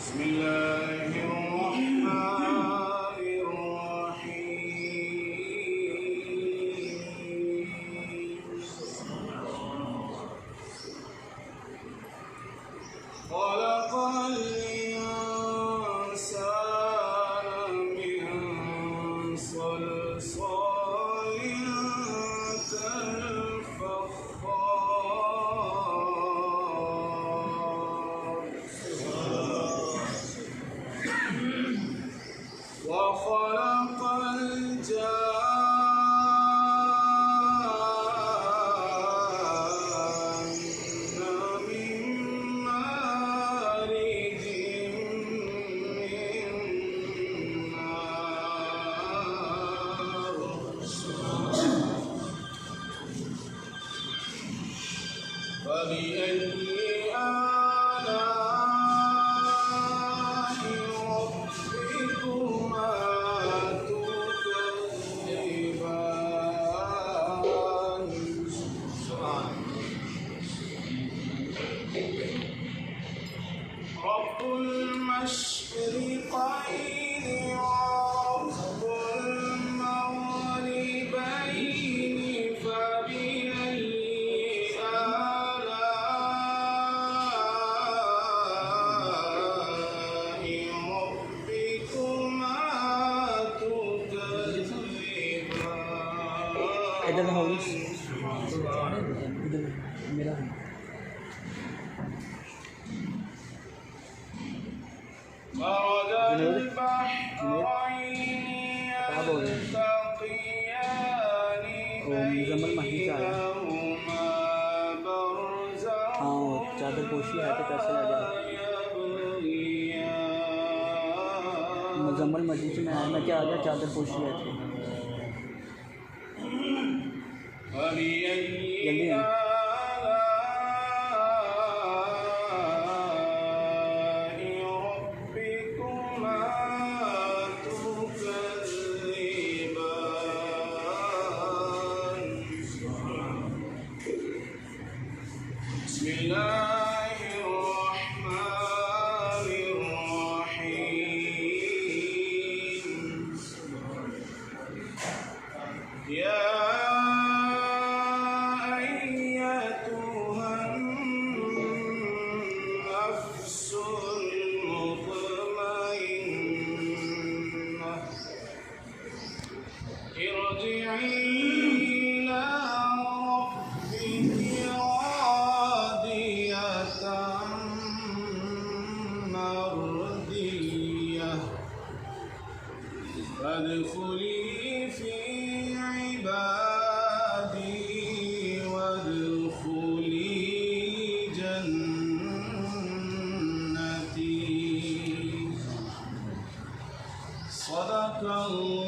بسم الله الرحمن الرحيم خلق الإنسان من صلصال كالفخار وخلق الجان من مارج من نار فبأي آلاء ربكما تكذبان رب المشرقين ورب المغربين فبأي آلاء ربكما تكذبان इधर हाउस इधर मेरा है مرج البحرين يلتقيان بينهما برزخ हाँ चादर पोशी है तो कैसे आ जाए मुजम्मल मस्जिद में आया मैं क्या आ गया चादर पोशी है थी जल्दी है بسم الله الرحمن الرحيم يا أيتها النفس المطمئنة ارجعي إلى ربك راضية مرضية فادخلي في عبادي وادخلي جنتي صدق الله